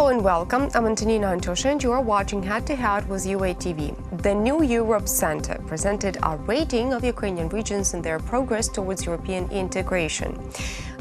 and welcome. I'm Antonina Antosha and you are watching Head to Head with UATV. The New Europe Center presented a rating of Ukrainian regions and their progress towards European integration.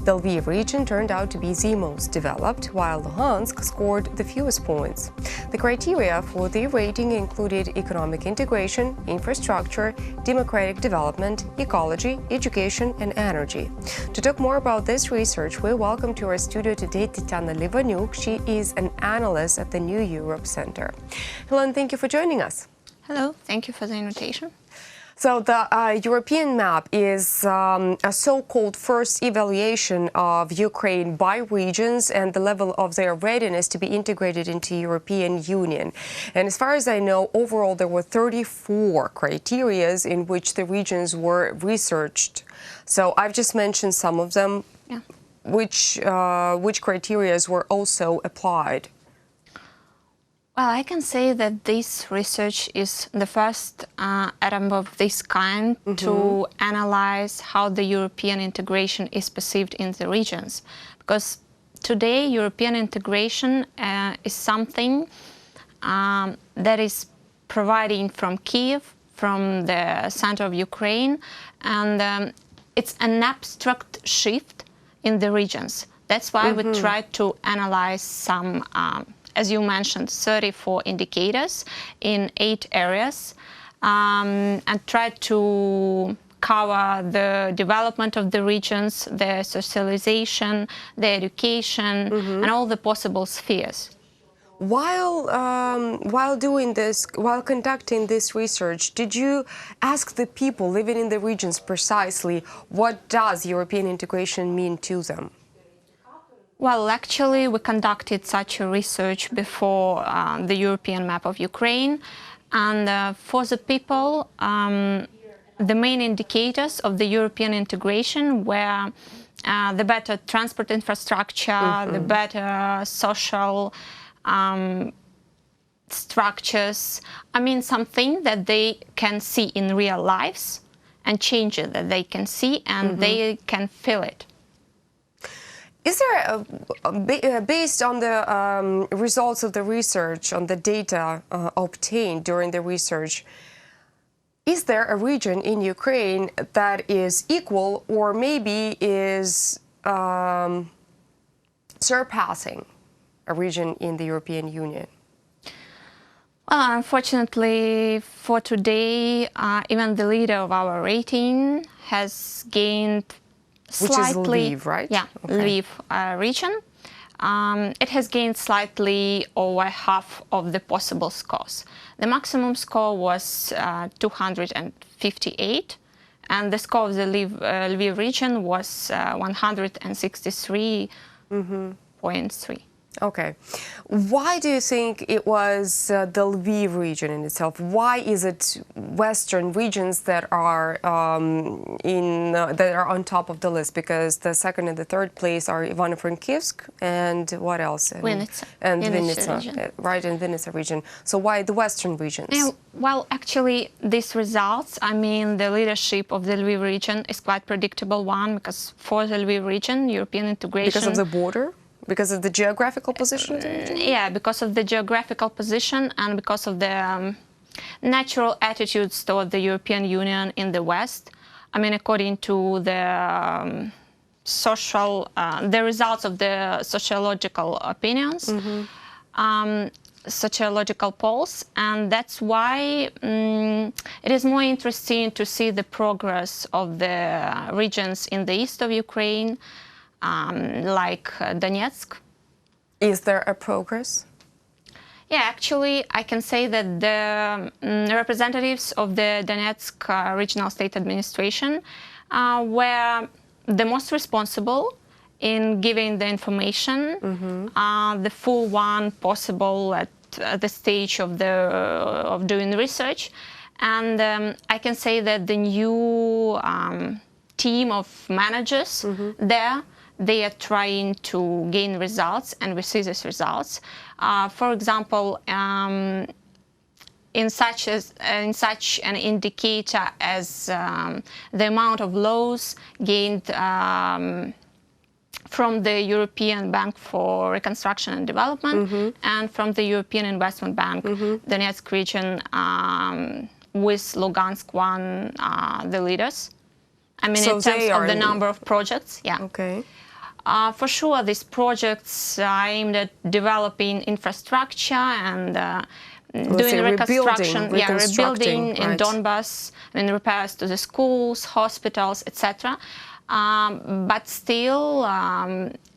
The Lviv region turned out to be the most developed, while Luhansk scored the fewest points. The criteria for the rating included economic integration, infrastructure, democratic development, ecology, education, and energy. To talk more about this research, we welcome to our studio today Tetiana Levonuk. She is an analyst at the New Europe Center. Hello, and thank you for joining us. Hello, thank you for the invitation. So the European map is a so-called first evaluation of Ukraine by regions and the level of their readiness to be integrated into European Union. And as far as I know, overall there were 34 criteria in which the regions were researched. So I've just mentioned some of them. Yeah. Which criteria were also applied? Well, I can say that this research is the first attempt of this kind to analyze how the European integration is perceived in the regions. Because today, European integration is something that is providing from Kiev, from the center of Ukraine, and it's an abstract shift in the regions. That's why we tried to analyze some as you mentioned, 34 indicators in 8 areas, and try to cover the development of the regions, their socialization, their education, and all the possible spheres. While conducting this research, did you ask the people living in the regions precisely what does European integration mean to them? Well, actually, we conducted such a research before the European map of Ukraine. And for the people, the main indicators of the European integration were the better transport infrastructure, the better social structures. I mean, something that they can see in real lives and changes that they can see and they can feel it. Is there, based on the results of the research, on the data obtained during the research, is there a region in Ukraine that is equal or maybe is surpassing a region in the European Union? Well, unfortunately, for today, even the leader of our rating has gained slightly, which is Lviv, right? Yeah, okay. Lviv region. It has gained slightly over half of the possible scores. The maximum score was 258, and the score of the Lviv region was 163.3. Okay. Why do you think it was the Lviv region in itself? Why is it Western regions that are on top of the list? Because the second and the third place are Ivano-Frankivsk and what else? Vinnytsia. And Vinnytsia, right, in Vinnytsia region. So why the Western regions? Well, actually, these results, I mean, the leadership of the Lviv region is quite predictable one, because for the Lviv region, European integration... Because of the border? Because of the geographical position of the region? Yeah, because of the geographical position and because of the natural attitudes toward the European Union in the West. I mean, according to the the results of the sociological opinions, sociological polls, and that's why it is more interesting to see the progress of the regions in the east of Ukraine, like Donetsk. Is there a progress? Yeah, actually, I can say that the representatives of the Donetsk regional state administration were the most responsible in giving the information, the full one possible at the stage of doing research. And I can say that the new team of managers there, they are trying to gain results, and we see these results. For example, in such an indicator as the amount of laws gained from the European Bank for Reconstruction and Development and from the European Investment Bank, Donetsk region, with Lugansk one, the leaders. I mean, So in terms they of are the number of projects, yeah. Okay. For sure, these projects are aimed at developing infrastructure and doing reconstruction, rebuilding in Donbass, and repairs to the schools, hospitals, etc. But still,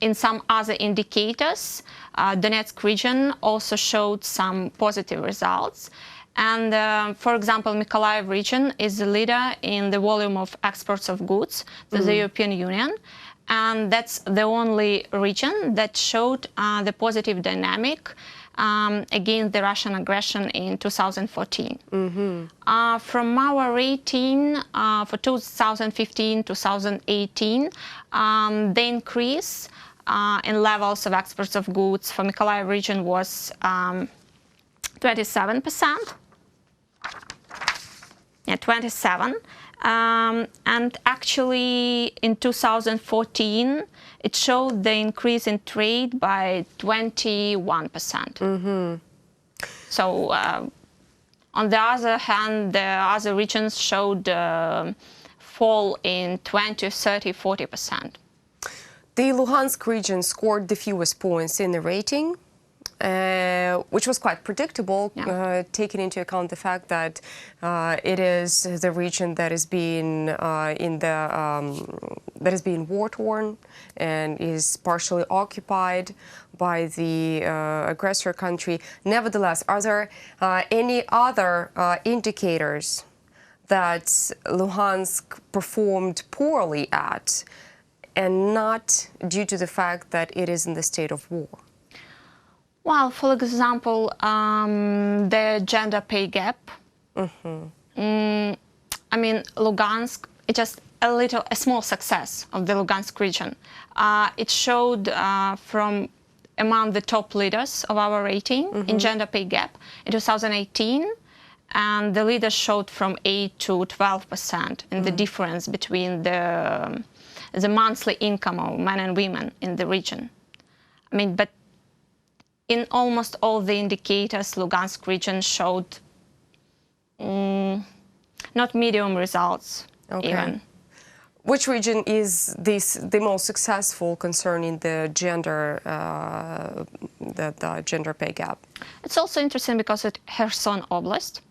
in some other indicators, Donetsk region also showed some positive results. And for example, Mykolaiv region is the leader in the volume of exports of goods to the European Union. And that's the only region that showed the positive dynamic against the Russian aggression in 2014. From our rating for 2015-2018, the increase in levels of exports of goods for Mykolaiv region was 27%. Yeah, 27. And actually, in 2014, it showed the increase in trade by 21%. So, on the other hand, the other regions showed fall in 20, 30, 40%. The Luhansk region scored the fewest points in the rating, which was quite predictable, taking into account the fact that it is the region that is being war-torn and is partially occupied by the aggressor country. Nevertheless, are there any other indicators that Luhansk performed poorly at, and not due to the fact that it is in the state of war? Well, for example, the gender pay gap. I mean, Lugansk, it's just a small success of the Lugansk region. It showed from among the top leaders of our rating in gender pay gap in 2018, and the leaders showed from 8 to 12% in the difference between the monthly income of men and women in the region. I mean, but in almost all the indicators, Lugansk region showed not medium results even. Which region is the most successful concerning the gender the gender pay gap? It's also interesting because it's Kherson Oblast,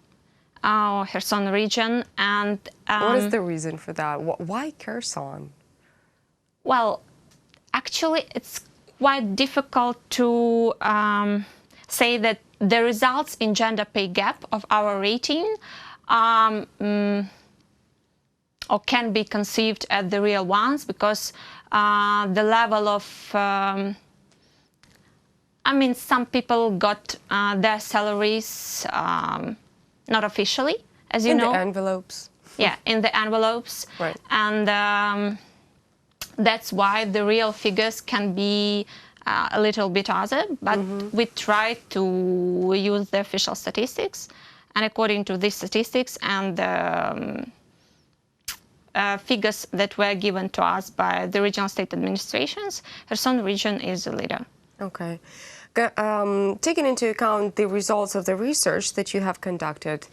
our Kherson region, and what is the reason for that? Why Kherson? Well, actually, it's quite difficult to say that the results in gender pay gap of our rating or can be conceived as the real ones, because the level of I mean, some people got their salaries not officially, as you know. In the envelopes. Yeah, in the envelopes. Right. And that's why the real figures can be a little bit other, but we try to use the official statistics, and according to these statistics and the figures that were given to us by the regional state administrations, Kherson region is the leader. Okay. Taking into account the results of the research that you have conducted,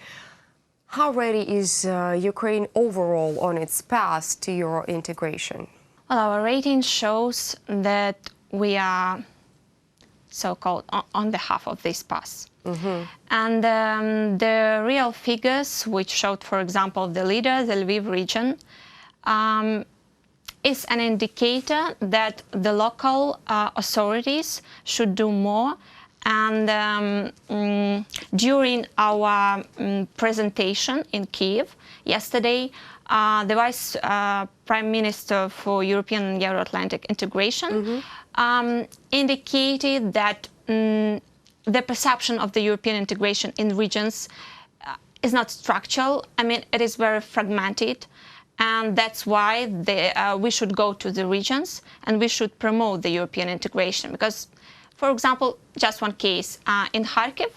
how ready is Ukraine overall on its path to Euro integration? Well, our rating shows that we are so-called on the half of this path. And the real figures, which showed, for example, the leader, the Lviv region, is an indicator that the local authorities should do more. And during our presentation in Kiev yesterday, the Vice Prime Minister for European and Euro-Atlantic integration indicated that the perception of the European integration in regions is not structural. I mean, it is very fragmented, and that's why we should go to the regions and we should promote the European integration. Because, for example, just one case, in Kharkiv,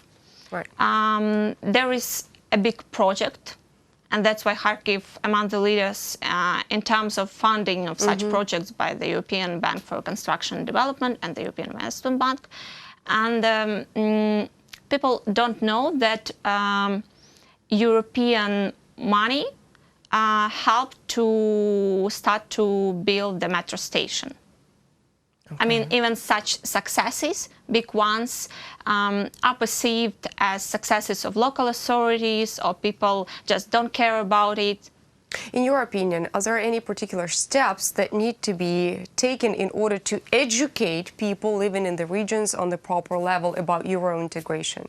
there is a big project, And that's why Kharkiv among the leaders in terms of funding of such projects by the European Bank for Reconstruction and Development and the European Investment Bank. And people don't know that European money helped to start to build the metro station. I mean, even such successes, big ones, are perceived as successes of local authorities, or people just don't care about it. In your opinion, are there any particular steps that need to be taken in order to educate people living in the regions on the proper level about Euro integration?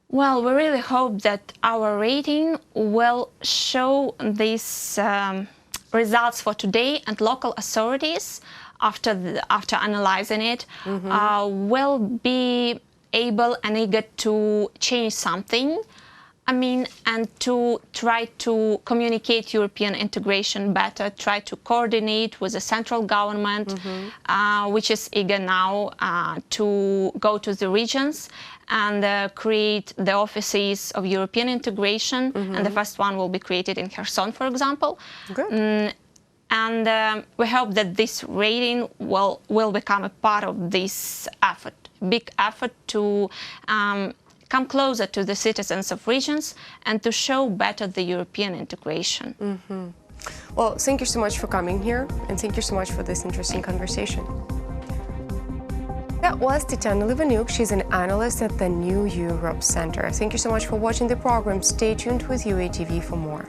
Well, we really hope that our rating will show these results for today, and local authorities, after analyzing it, will be able and eager to change something. I mean, and to try to communicate European integration better, try to coordinate with the central government, which is eager now to go to the regions and create the offices of European integration. And the first one will be created in Kherson, for example. Good. And we hope that this rating will become a part of this effort, big effort to come closer to the citizens of regions and to show better the European integration. Well, thank you so much for coming here, and thank you so much for this interesting conversation. That was Tetiana Levonuk. She's an analyst at the New Europe Center. Thank you so much for watching the program. Stay tuned with UATV for more.